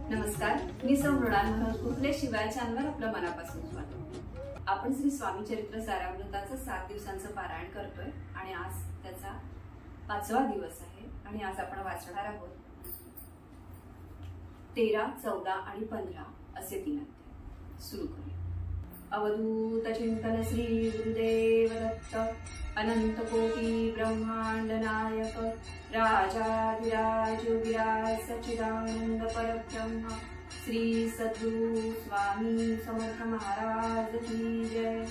नमस्कार, मी सौ मृणाल मनोज कुफले शिवाय चॅनलवर आपलं मनापासून स्वागत. आपण श्री स्वामी चरित्र सारामृताचं 7 दिवसांचं पारायण करतोय आणि आज त्याचा 5वा दिवस आहे आणि आज आपण वाचणार आहोत 13, 14 आणि 15 असे 3 अध्याय. सुरू करूया. अवधूत चिंतन श्री गुरुदेव दत्त अनंत कोटी ब्रह्मांड नायक राजाधिराज विराज सच्चिदानंद परब्रह्म श्री सद्गुरु स्वामी समर्थ महाराज की जय.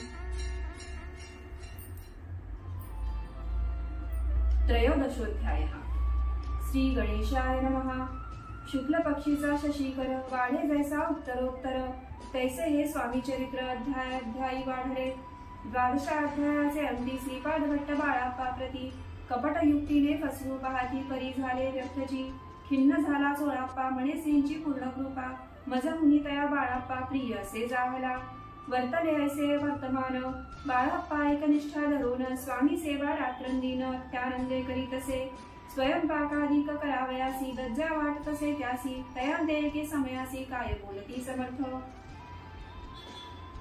त्रयोदशोध्याय. श्री गणेशाय नमः. शुक्ल पक्षीचा शशीकर वाढे जैसा उत्तरोत्तर तैसे हे स्वामी चरित्र अध्यायी वाढले. 12व्या अध्यायाचे अंती श्रीपाद भट्ट बाळाप्पा प्रती कपट युक्तीने फसवू पाहती परी झाले व्यर्थची. खिन्न झाला चोळाप्पा म्हणे श्रींची पूर्ण कृपा मज मुनी तया बाळाप्पा प्रिय असे जाहला. वर्तले ऐसे वर्तमान बाळाप्पा एकनिष्ठा धरून स्वामी सेवा रात्रंदिन त्यानंदे करीतसे. स्वयंपाकाधिक करावयासी लज्जा वाटतसे त्यासी तया देयके समयासी काय बोलती समर्थ.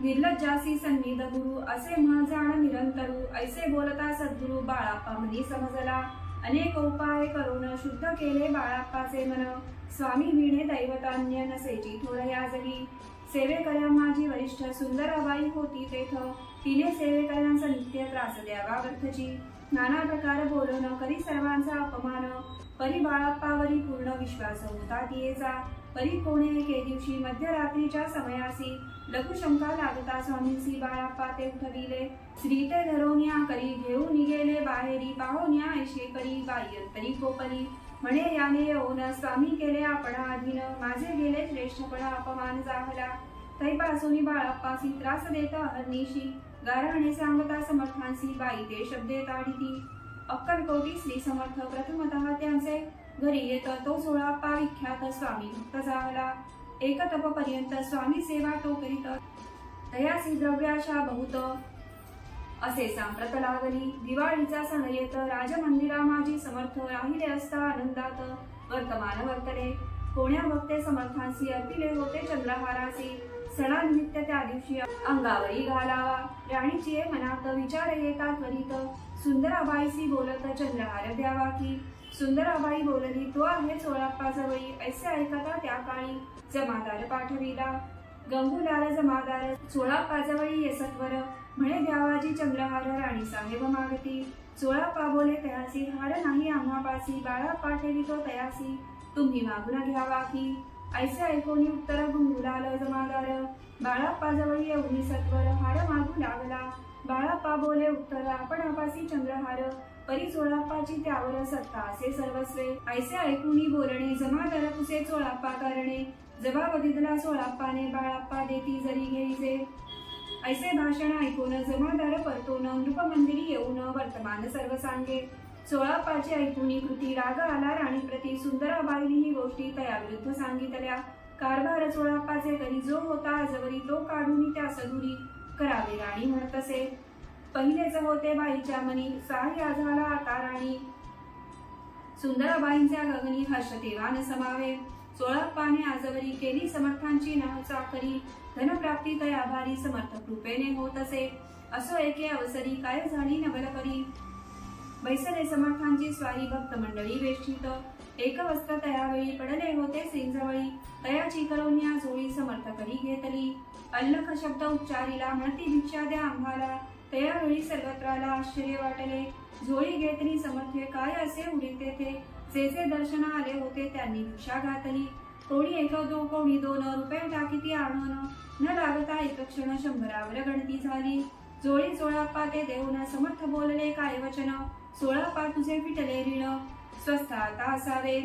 निर्लज्जासी सन्निध गुरु असे मह जाण निरंतरू ऐसे बोलता सद्गुरु बाळाप्पा म्हणी समजला. अनेक उपाय करून शुद्ध केले बाळाप्पाचे मन स्वामी विणे दैवतान्य नसेची थोडया जगी. सेवेकऱ्या माझी वरिष्ठ सुंदराबाई होती तेथ तिने सेवेकऱ्यांचा नित्य त्रास द्यावा व्यर्थची. नाना प्रकार बोलून करी सर्वांचा अपमान परी बाळाप्पावरी पूर्ण विश्वास होता तियेचा. परी कोणे एके दिवशी मध्यरात्रीच्या समयासी लघुशंका लागता स्वामींसी बाळाप्पा ते उठविले. श्री ते धरोन्या करी घेऊन गेले बाहेरी पाहोन्या ऐशे करी बाह्यंतरी कोपरी. म्हणे याने येऊन स्वामी केले आपणा अधीन माझे गेले श्रेष्ठपणा अपमान जाहला. तैपासून बाळाप्पासी त्रास देता अहर्निशी गारहणे सांगता समर्थांसी बाई ते शब्दे ताडिती. अक्कलकोटी श्री समर्थ प्रथमतः त्यांचे घरी येत तो सोळाप्पा विख्यात स्वामी भक्त जाहला. एक तप पर्यंत स्वामी सेवा तो करीत तयासी द्रव्याशा बहुत असे सांप्रत लागली. दिवाळीचा सण येत राजमंदिरा माझी समर्थ राहिले असता आनंदात वर्तमान वर्तले. कोण्या भक्ते समर्थांसी अर्पिले होते चंद्रहारासी. सणानिमित्त त्या दिवशी अंगावरी घालावा राणीची मनात विचार येता त्वरित. सुंदराबाईसी बोलत चंद्रहार द्यावा की. सुंदराबाई बोलली तो आहे चोळाप्पा जवळी ऐसे ऐकता त्या काळी जमादार पाठविला. गंगूलाल जमादार चोळाप्पा जवळी ये सत्वर म्हणे द्यावाजी चंद्रहार राणी साहेब मागती. चोळाप्पा बोले तयासी हार नाही आम्हापासी बाळाप्पा ठेवितो तयासी तुम्ही मागून घ्यावा की. ऐसे ऐकून उत्तर गंगूलाल जमादार बाळाप्पा जवळी येऊनी सत्वर हार मागू लागला. बाळाप्पा बोले उत्तर आपण आपासी चंद्रहार परी चोळाप्पाची त्यावर सत्ता असे सर्वस्वे. ऐसे ऐकूनी बोलणे जमादार तुसे चोळाप्पा करणे जबाब दिला चोळाप्पाने बाळाप्पा देती जरी घेईजे. ऐसे भाषण ऐकून जमादार परतून नृपमंदिरी येऊन वर्तमान सर्व सांगे. चोळाप्पाची ऐकूनी कृती राग आला राणी प्रती. सुंदराबाईनी ही गोष्टी तया विरुद्ध सांगितल्या. कारभार चोळाप्पाचे करी जो होता आजवरी तो काढून त्या सदुरी करावे राणी म्हणतसे. पहिलेच होते बाईच्या मनी साह्या झाला आता राणी. सुंदराबाईंच्या गगनी हर्ष तेवान समावे. चोळाप्पाने आजवरी केली समर्थांची नाव चाकरी. धनप्राप्ती तया भारी समर्थ कृपेने होत असे. असो एके अवसरी काय झाली नवलपरी. बैसले समर्थांची स्वारी भक्त मंडळी वेष्टित. एक वस्त्र तयावेळी पडले होते श्रींजवळी. तयाची करोन्या जोळी समर्थ करी घेतली. अल्लख शब्द उच्चारिला म्हणती भिक्षा द्या आम्हाला. तयावेळी सर्वत्राला आश्चर्य वाटले. जोळी घेतली समर्थे काय असे उडीते ते. जे दर्शन आले होते त्यांनी भिक्षा घातली. कोणी 1 कोणी 2 रुपये टाकीती आणून न लागता एक क्षण 100वर गणती झाली. जोळी चोळाप्पा ते देऊन समर्थ बोलले काय वचन. चोळाप्पा तुझे फिटले ऋण स्वस्थ आता असावे.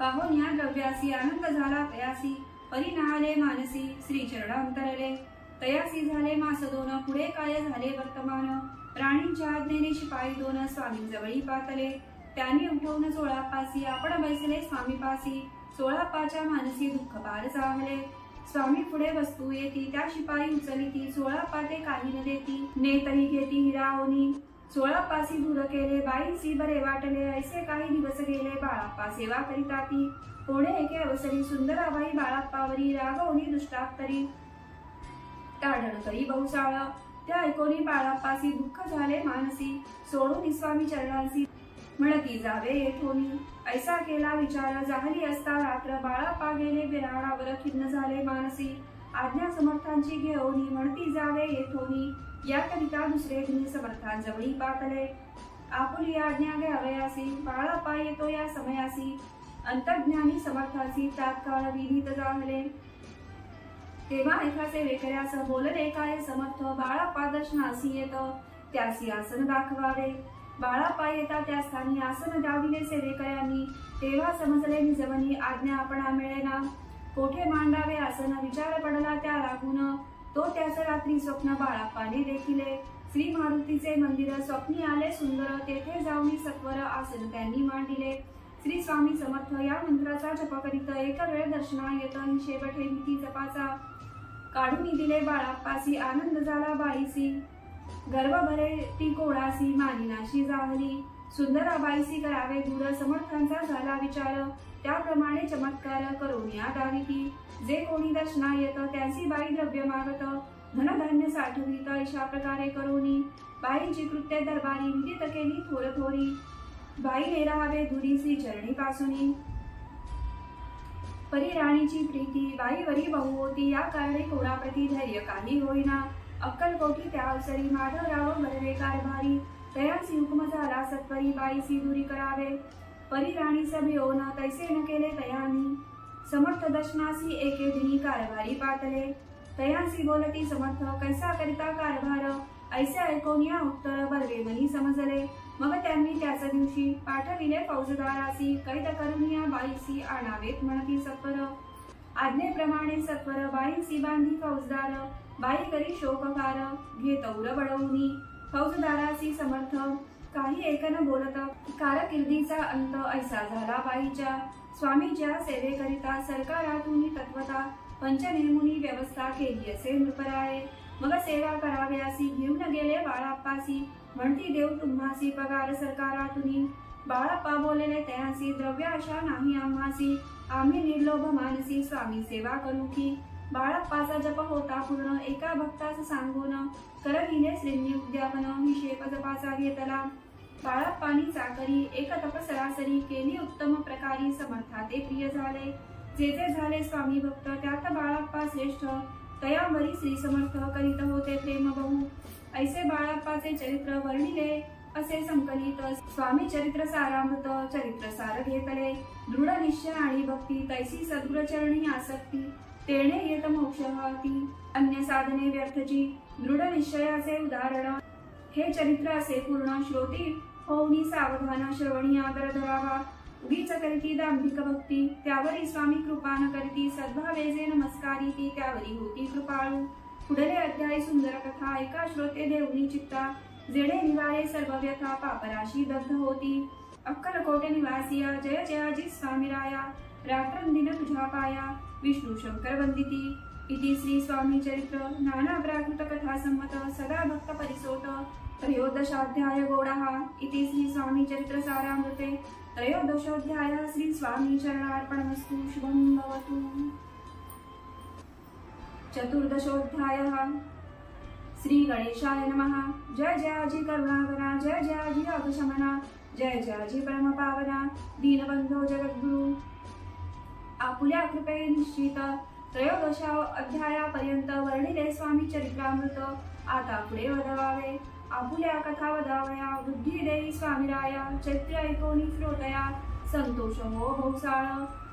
पाहोन्या द्रव्यासी आनंद झाला तयासी परी नाहले मानसी श्रीचरणांतरले. तयासी झाले मास 2 पुढे काय झाले वर्तमान. राणींच्या आज्ञेने शिपाई 2 स्वामींजवळी पातले. त्यांनी उठवून चोळाप्पासी आपण बैसले स्वामीपासी. चोळाप्पाच्या मानसी दुःख पार चावले. स्वामी पुढे वस्तू येती त्या शिपाई उचलिती. चोळाप्पा ते काही न देती नेतरी घेती हिरावणी. 16 दूर केले बाईसी बरे वाटले ऐसे काही दिवस गेले बाळाप्पा सेवा करिता ती कोणे एके अवसरी सुंदराबाई बाळाप्पावरी रागवणी दुष्टात्तरी ताडण करी बहुसाळ त्या ऐकोनी बाळाप्पासी दुःख झाले मानसी सोडून स्वामी चरणांसी म्हणती जावे येथोनी ऐसा केला विचार झाली असता रात्र बाळाप्पा गेले बिराणावर खिन्न झाले मानसी आज्ञा समर्थांची घेऊनी म्हणती जावे येथोनी याकरिता दुसरे दिनी समर्थांजवळी पातले आपुली आज्ञा घ्यावयासी बाळाप्पा येतो या समयासी अंतर्ज्ञानी समर्थासी तात्काळ विधित झाले तेव्हा एका सेवेकऱ्यास बोलले काय समर्थ बाळाप्पा दर्शनासी येत त्यासी आसन दाखवावे बाळाप्पा येता त्या स्थानी आसन द्याविले सेवेकऱ्यांनी तेव्हा समजले निजवनी आज्ञा आपणा मिळेना कोठे मांडावे आसन विचार पडला त्या लागून तो त्याच रात्री स्वप्न बाळाप्पाने देखिले श्री मारुतीचे मंदिर स्वप्नी आले सुंदर तेथे जाऊन सत्वर आसन त्यांनी मांडिले श्री स्वामी समर्थ या मंत्राचा जप करीत एक वेळ दर्शना येत शेवटे भीती जपाचा काढून दिले बाळाप्पासी आनंद झाला बाईसी गर्व भरे ती कोळासी मानिनाशी जाहली सुंदराबाईसी करावे दूर समर्थांचा झाला विचार त्याप्रमाणे चमत्कार करून या दाविती जे कोणी दर्शना येत त्यांची बाई द्रव्य मागत धनधान्य साठवित अशा प्रकारे करोनी बाईंची कृत्य दरबारी विदित केली थोर थोरी बाईने राहावे दुरी श्री चरणी पासूनी परी राणीची प्रीती बाईवरी बहु होती या कारणे कोणाप्रती धैर्य काही होईना अक्कलकोटी त्या अवसरी माधवराव बरवे कारभारी तयासी हुकम झाला सत्वरी बाईसी दुरी करावे परी राणी सभेओन तैसे न केले तयानी समर्थ दर्शनासी एके दिनी कारभारी पातले तयांसी बोलती समर्थ कैसा करिता कारभार ऐसे ऐकून या उत्तर बर्वे मनी समजले मग त्यांनी त्याच दिवशी पाठविले फौजदारासी कैद करून या बाईसी आणावेत म्हणती सत्वर आज्ञेप्रमाणे सत्वर बाईसी बांधी फौजदार बाई करी शोककार घेत उर बळवूनी फौजदारासी समर्थ काही एकन बोलत कारकिर्दीचा अंत ऐसा झाला बाईच्या स्वामीच्या सेवेकरिता सरकारातून तत्वता पंचनेमुनी व्यवस्था केली असे नृपराये मग सेवा कराव्यासी घेऊन गेले बाळाप्पासी म्हणती देव तुम्हासी पगार सरकारातून बाळाप्पा बोलले तयासी द्रव्य आशा नाही आम्हासी आम्ही निर्लोभ मानसी स्वामी सेवा करू की बाळाप्पाचा जप होता पूर्ण एका भक्तास सांगून करविले श्रींनी उद्यापन हिशेप जपाचा घेतला बाळाप्पानी चाकरी एक तप सरासरी केली उत्तम प्रकारी समर्था ते प्रिय झाले जे जे झाले स्वामी भक्त त्यात बाळाप्पा श्रेष्ठ तयावरी श्री समर्थ करीत होते प्रेम बहु ऐसे बाळाप्पाचे चरित्र वर्णिले असे संकलित स्वामी चरित्र सारामृत चरित्र सार घेतले दृढ निश्चय आणि भक्ती तैसी सद्गुर चरणी आसक्ती तेणे येत मोक्ष हाती अन्य साधने व्यर्थची दृढ निश्चयाचे उदाहरण हे चरित्र असे पूर्ण श्रोती होऊनी सावधान श्रवणी आदर धरावा उगीच करीती दांभिक भक्ती त्यावरी स्वामी कृपान करीती सद्भावे जे नमस्कारी ती त्यावरी होती कृपाळू पुढले अध्याय सुंदर कथा एका श्रोते देवनी चित्ता जेणे निवारे सर्व व्यथा पापराशी दग्ध होती अक्कलकोटे निवासिया जय जयाजी स्वामीराया रात्रंदिन तुझ्या पाया विष्णू शंकर वंदिती इति श्री स्वामी चरित्र नाना प्राकृत कथा संमत सदा भक्त परिसोट त्रयोदशाध्याय गौडः इति श्री स्वामी चरित्र सारामृते त्रयोदशोऽध्यायः श्री स्वामी चरणार्पणमस्तु शुभं भवतु। चतुर्दशोऽध्यायः श्री गणेशाय नमः। जय जयाजी करुणाकरा जय जयाजी अघशमना जय जयाजी परम पावना दीनबंधो जगद्गुरु आपुल्या कृपे निश्चित त्रयोदशा अध्यायापर्यंत वर्णिले स्वामी चरित्रामृत आता पुढे वदवावे आपुल्या कथा वदावया बुद्धी देई स्वामीराया चैत्र ऐकोनी श्रोतया संतोष हो बहुसाळ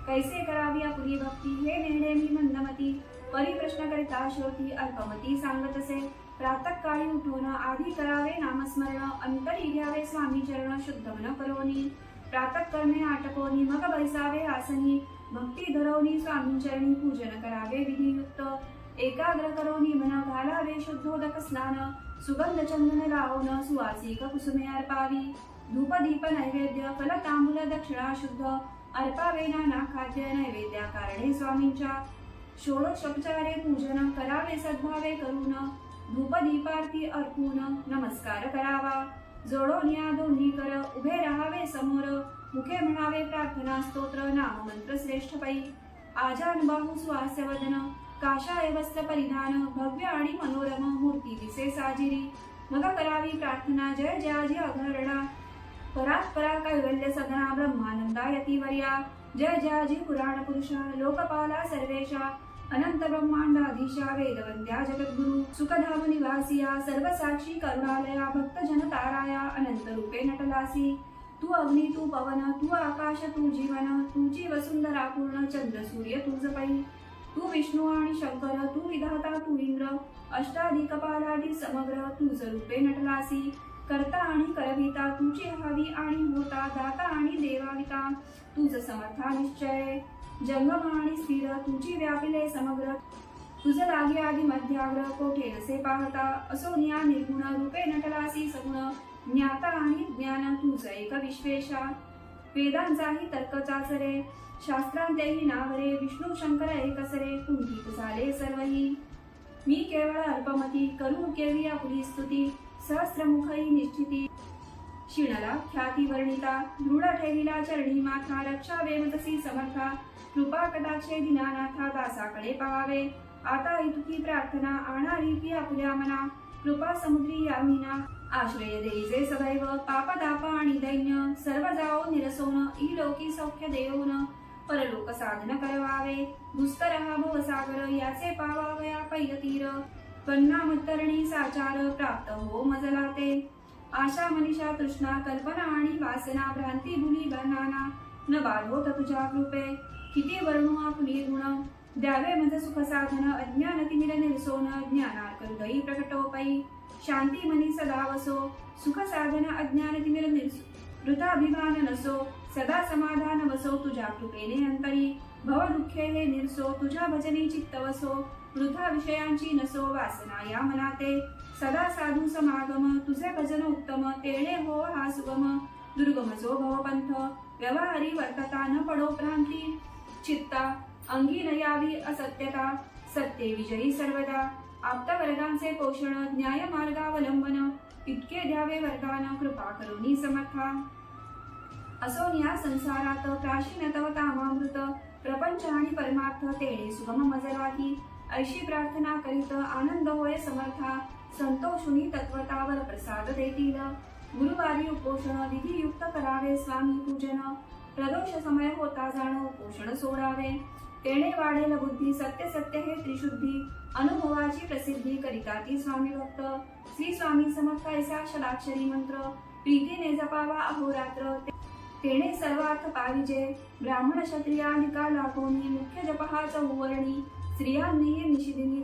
कैसे करावी आपुली भक्ती हे नेणे मी मंदमती परी प्रश्न करिता श्रोती अल्पमती सांगत असे प्रातःकाळी उठून आधी करावे नामस्मरण अंतरी घ्यावे स्वामी चरण शुद्ध मन करोनी प्रातःकर्मे आटकोनी मग बैसावे आसनी भक्ती धरवणी स्वामी चरणी पूजन करावे विधियुक्त एकाग्र करोनी मन घालावे शुद्धोदक स्नान सुगंध चंदन लावून सुवासिक कुसुमे अर्पावी धूप दीप नैवेद्य फल तांबूल दक्षिणा शुद्ध अर्पावे नाना खाद्य नैवेद्या कारणे स्वामींच्या षोडशोपचारे पूजन करावे सद्भावे करून धूप दीपार्थी अर्पून नमस्कार करावा जोडून या दोन्ही कर उभे राहावे समोर मुखे म्हणावे प्रार्थना स्तोत्र नाम मंत्र श्रेष्ठ पै आजान बाहू सुहास्य वदन काशाय वस्त्र परिधान भव्य आणि मनोरम मूर्ती दिसे साजिरी मग करावी प्रार्थना जय जयाजी अघरडा परात्परा कैवल्य सदना ब्रह्मानंदा यतिवर्या जय जयाजी पुराण पुरुषा लोकपाला सर्वेशा अनंत ब्रह्मांडाधीशा वेदवंद्या जगद्गुरु सुखधाम निवासिया सर्वसाक्षी करुणालया भक्तजन ताराया अनंत रूपे नटलासी तू अग्नी तू पवन तू आकाश तू जीवन तुझी वसुंधरा पूर्ण चंद्र सूर्य तुझ पै तू विष्णू आणि शंकर तू विधाता तू इंद्र अष्टाधिक कपालादी समग्र तुझ रूपे नटलासी करता आणि करविता तुझी हवी आणि होता दाता आणि देवाविता तुझ समर्था निश्चय जंगम आणि स्थिर तुझी व्यापिले समग्र तुझ लागे आदि मध्याग्र कोठे नसे पाहता असो निया निर्गुण रूपे नटलासी सगुण ज्ञाता आणि ज्ञान तुझ एक विश्वेशा वेदांचाही तर्क चाचरे शास्त्रांतेही नावरे विष्णू शंकर एकसरे कुंठित झाले सर्वही मी केवळ अल्पमती करू केवी आपुली स्तुती सहस्रमुखई निश्चिती शिणला ख्याती वर्णिता दृढ ठेविला चरणी माथा रक्षा वेमतसी समर्था कृपा कटाक्षे दिनानाथा दासाकडे पाहावे आता इतकी प्रार्थना आणावी की आपल्या मना कृपा समुद्री यामिना आश्रय देईजे सदैव पाप ताप आणि दैन्य सर्व जाओ निरसोन ई लोकी सौख्य देऊन परलोक साधन करवावे दुस्तर हा भवसागर याचे पावावया पैतीर पन्नामत्तरणी साचार प्राप्त हो मजला ते आशा मनीषा तृष्णा कल्पना आणि वासना भ्रांती भुली बनाना न बाधोत तुझ्या कृपे किती वर्णू आपली गुण द्यावे मज सुख साधन अज्ञान तिमिर निर्सोन ज्ञानार्क हृदयी प्रकटोपै शांती मनी सदा वसो सुख साधन अज्ञान तिमिर निर्सो वृथाभिमान नसो सदा समाधान वसो तुझ्या कृपेने अंतरी भव दुःखे हे निर्सो तुझ्या भजनी चित्त वसो वृथा विषयांची नसो वासना या मनाते सदा साधू समागम तुझे भजन उत्तम तेणे हो हा सुगम दुर्गम जो भवपंथ व्यवहारी वर्तता न पडो भ्रांती चित्ता अंगी न यावी असत्यता सत्ये विजयी सर्वदा आप्तवर्गांचे पोषण न्याय मार्गावलंबन इतके द्यावे वरदान कृपा करुणी समर्था असो या संसारात प्राचीन तव कामामृत प्रपंच आणि परमार्थ तेणे सुगम मजलाही ऐशी प्रार्थना करीत आनंद होय समर्था संतोषुनी तत्वतावर प्रसाद देतील गुरुवारी उपोषण विधियुक्त करावे स्वामी पूजन प्रदोष समय होता जाण उपोषण सोडावे तेणे वाढेल बुद्धी सत्य सत्य हे त्रिशुद्धी अनुभवाची प्रसिद्धी करिता ती स्वामी भक्त श्री स्वामी समर्थ ऐसा षडाक्षरी मंत्र प्रीतीने जपावा अहोरात्र तेणे सर्वार्थ पाविजे ब्राह्मण क्षत्रियानिका लागोनी मुख्य जपहा चौवर्णी स्त्रियांनी निशिदिनी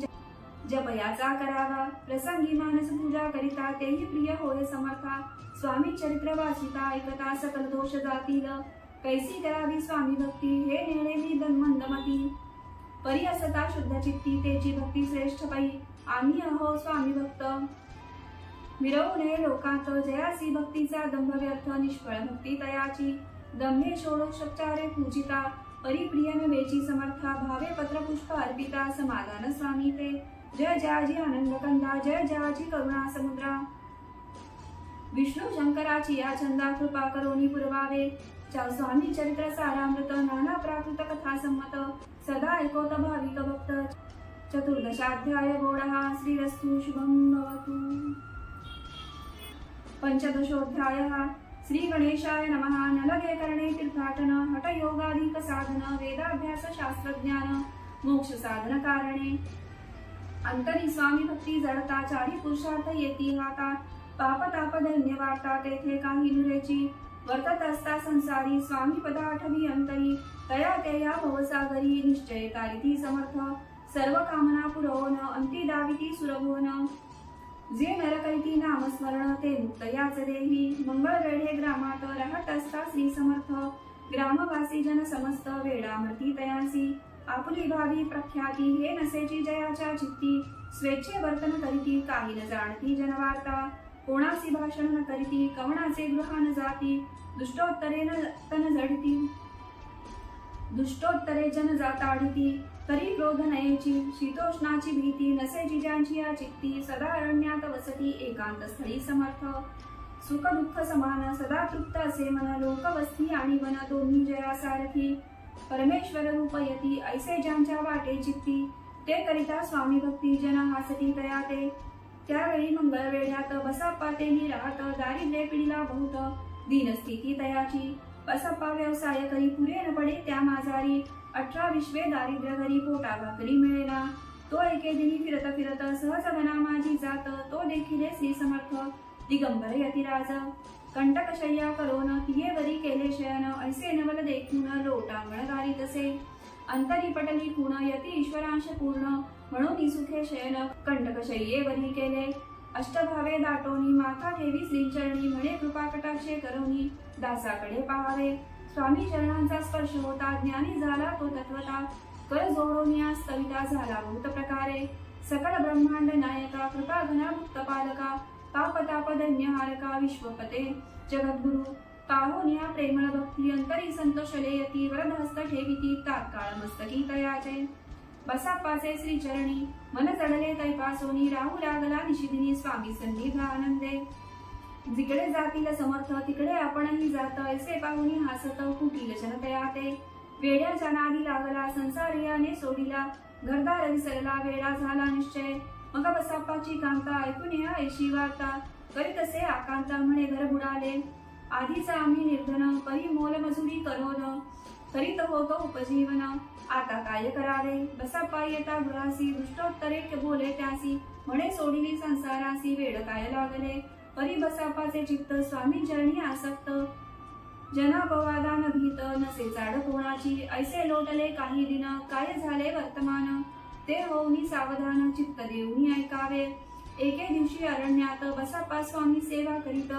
जपयाचा करावा प्रसंगी मानस पूजा करिता तेही प्रिय होय समर्था स्वामी चरित्र वाचिता ऐकता सकल दोष जातील कैसी करावी स्वामी भक्ती हे नेणे मी मंदमती परी असता शुद्ध चित्ती तेची भक्ती श्रेष्ठ पै आम्ही अहो स्वामी भक्त मिरवू नये लोकांत जयासी भक्तीचा दंभ व्यर्थ निष्फळ भक्ती तयाची दंभे षोडशोपचारे पूजिता परिप्रिय नवेची समर्था भावे पत्र पुष्प अर्पिता समाधान स्वामी ते जय जयाजी आनंद कंदा जय जयाजी करुणा समुद्रा विष्णू शंकराची या छंदा कृपा करोनी पुरवावे स्वामी चरित्र सारामृत नाना प्राकृत कथा संमत सदा ऐकोत भाविक भक्त चतुर्दशाध्याय गोडहा श्रीरस्तु शुभं भवतु पंचदशोऽध्यायः श्री गणेशाय नमः नलगे करणे तीर्थाटन हठयोगाधिक साधन वेदाभ्यास शास्त्रज्ञान मोक्ष साधन कारणे अंतरी स्वामी भक्ती जडता चारी पुरुषार्थ येती हाता पाप ताप दैन्य वार्ता तेथे काही नुरेची वर्तत असता संसारी स्वामी पदाठवी अंतरी तया तेया भवसागरी निश्चय तारिती समर्थ सर्व कामना पुरवण अंती दाविती सुरभवन जे नर करीती नामस्मरण ते मुक्त याच देही मंगळ वेढे ग्रामात राहत असता श्री समर्थ ग्रामवासी जन समस्त वेडामर्ती तयासी आपुली भावी प्रख्याती हे नसेची जयाच्या चित्ती स्वेच्छे वर्तन करीती काही न जाणती जनवार्ता कोणासी भाषण न करीती कवणाचे गृह न जाती दुष्टोत्तरे न तन झडती दुष्टोत्तरे जन जाताडिती तरी क्रोध नयेची शीतोष्णाची भीती नसे जिजांची या चित्ती सदा अरण्यात वसती एकांत स्थळी समर्थ सुख दुःख समान सदा तृप्त असे मन लोकवस्ती आणि वन दोन्ही जया सारथी परमेश्वर रूप यती ऐसे ज्यांच्या वाटे चित्ती ते करिता स्वामी भक्ती जन हासती तया ते त्यावेळी मंगळ वेळ्यात बसाप्पा तेही राहत दारिद्र्य पिढीला बहुत दीनस्थिती तयाची बसाप्पा व्यवसाय करी पुरे न पडे त्या माझारी 18 विश्वे दारिद्र्य घरी पोटा भाकरी मिळेना तो एके दिनी फिरत फिरत सहज मना माझी जात तो देखील श्री समर्थ दिगंबर यतिराज कंटकशय्या करोन तिये वरी केले शयन ऐसे नवल देखून लोटांगण गारी तसे अंतरी पटली खूण यती ईश्वरांश पूर्ण म्हणून सुखे शयन कंटकशय्ये वरी केले अष्टभावे दाटोनी माथा ठेवी श्रीचरणी म्हणे कृपा कटाक्षे करोनी दासाकडे पाहावे स्वामी चरणांचा स्पर्श होता ज्ञानी झाला तो तत्वता कर जोडोनिया कविता झाला भूत प्रकारे सकल ब्रह्मांड नायका कृपा घना मुक्त पालका पापताप दैन्यहारका विश्वपते जगद्गुरु पाहोनिया प्रेमळ भक्ती अंतरी संतोषले यती वरदहस्त ठेविती तात्काळ मस्तकी तयाचे बसाप्पाचे श्रीचरणी मन चढले तैपासोनी राहू लागला निशिदिनी स्वामी सन्निध आनंदे जिकडे जातील समर्थ तिकडे आपणही जात ऐसे पाहुनी हासत कुटील जनतया ते वेड्याच्या नादी लागला संसारियाने सोडिला घरदार विसरला वेडा झाला निश्चय मग बसाप्पाची कांता ऐकून या ऐशी वार्ता करीत असे आकांता म्हणे घर बुडाले आधीच आम्ही निर्धन परी मोल मजुरी करोन करीत होतो उपजीवन आता काय करावे बसाप्पा येता गृहासी दुष्टोत्तरे बोले त्यासी म्हणे सोडिली संसारासी वेड काय लागले परी बसाप्पाचे चित्त स्वामी चरणी आसक्त जनापवादान भीत नसे चाड कोणाची ऐसे लोटले काही दिन काय झाले वर्तमान ते होऊनी सावधान चित्त देऊनी ऐकावे एके दिवशी अरण्यात बसाप्पा स्वामी सेवा करीत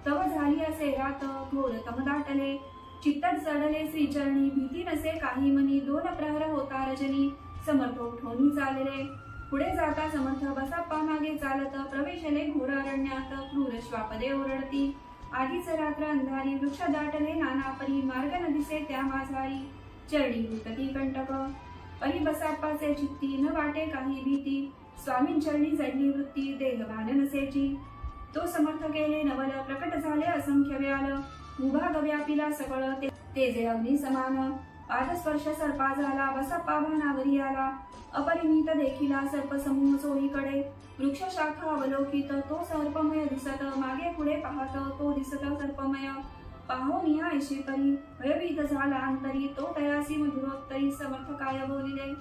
तव झाली असे रात घोर तम दाटले चित्तट चढले श्रीचरणी भीती नसे काही मनी 2 प्रहर होता रजनी समर्थ उठवून चालले पुढे जाता समर्थ बसाप्पा मागे चालत प्रवेशले घोर अरण्यात क्रूर श्वापदे ओरडती आधीच रात्र अंधारी वृक्ष दाटले नाना परी मार्ग न दिसे त्या माझारी चरणी उतती कंटक परी बसाप्पाचे चित्ती न वाटे काही भीती स्वामी चरणी जडली वृत्ती देहभान नसेची तो समर्थ केले नवल प्रकट झाले असंख्य व्याल उभा गव्यापिला सकळ तेजे अग्नी समान पादस्पर्श सर्पा झाला बसाप्पा भानावरी आला अपरिमित देखिला सर्प समूह चोहीकडे वृक्ष शाखा अवलोकित तो सर्पमय दिसत मागे पुढे पाहत तो दिसत सर्पमय पाहोनिया ऐशी परी भयभीत झाला अंतरी तो तयासी मधुरोत्तरी समर्थ काय बोलिले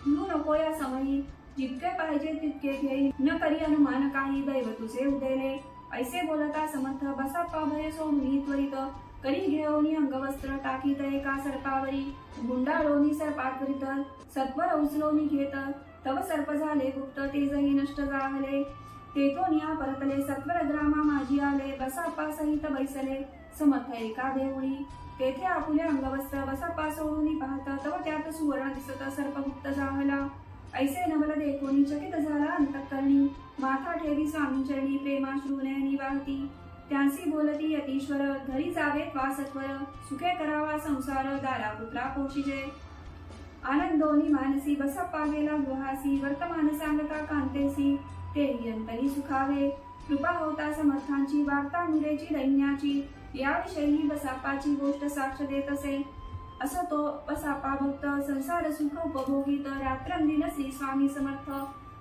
घेऊ नको या समयी जितके पाहिजे तितके घेई न करी अनुमान काही दैव तुझे उदेले ऐसे बोलता समर्थ बसाप्पा भय सोडून त्वरित करी घेऊनी अंगवस्त्र टाकीत एका सर्पावरी गुंडाळोनी सर्पात्वरित सत्वर उचलोनी घेत तव सर्प झाले गुप्त तेजही नष्ट जाहले तेथोनिया परतले सत्वर ग्रामा माझी आले बसाप्पा सहित बैसले समर्थ एका देऊळी तेथे आपुले अंगवस्त्र बसाप्पा सोडून पाहत तव त्यात सुवर्ण दिसत सर्प गुप्त जाहला ऐसे नवल देखोनी चकित झाला अंतःकरणी माथा ठेवी स्वामी चरणी प्रेमाश्रू नयनी वाहती त्यांसी बोलती यतीश्वर घरी जावे वासत्वर सुखे करावा संसार दारा पुत्रा पोषिजे आनंदोनी मानसी बसाप्पा गेला गृहासी वर्तमान सांगता कांतेसी तेही अंतरी सुखावे कृपा होता समर्थांची वार्ता मुलेची दैन्याची याविषयी बसाप्पाची गोष्ट साक्ष देत असे असं तो बसाप्पा भक्त संसार सुख उपभोगीत रात्रंदिन श्री स्वामी समर्थ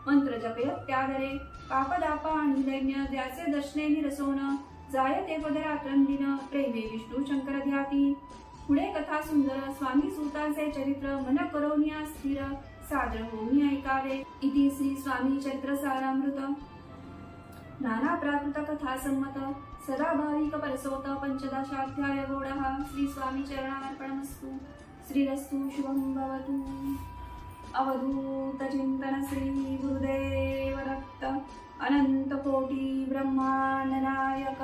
मंत्र जपयत त्यादरे पापदापा आणि दैन्य द्याचे दर्शने निरसोन जायते पद रात्रंदिन प्रेमे विष्णू शंकर ध्याती पुढे कथा सुंदर स्वामी सुताचे चरित्र मन करोनिया स्थिर सादर होऊन ऐकावे इति श्री स्वामी चरित्र सारामृत नाना प्राकृत कथा संमत सदा भाविक परसोत पंचदशाध्याय गोडः श्री स्वामी चरणार्पणमस्तु श्रीरस्तु शुभं भवतु अवधूत चिंतन श्री गुरुदेव दत्त अनंत कोटि ब्रह्मांड नायक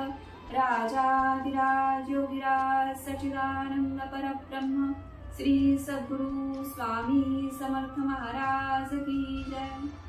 राजाधिराज योगिराज सच्चिदानंद परब्रह्म श्री सद्गुरु स्वामी समर्थ महाराज की जय।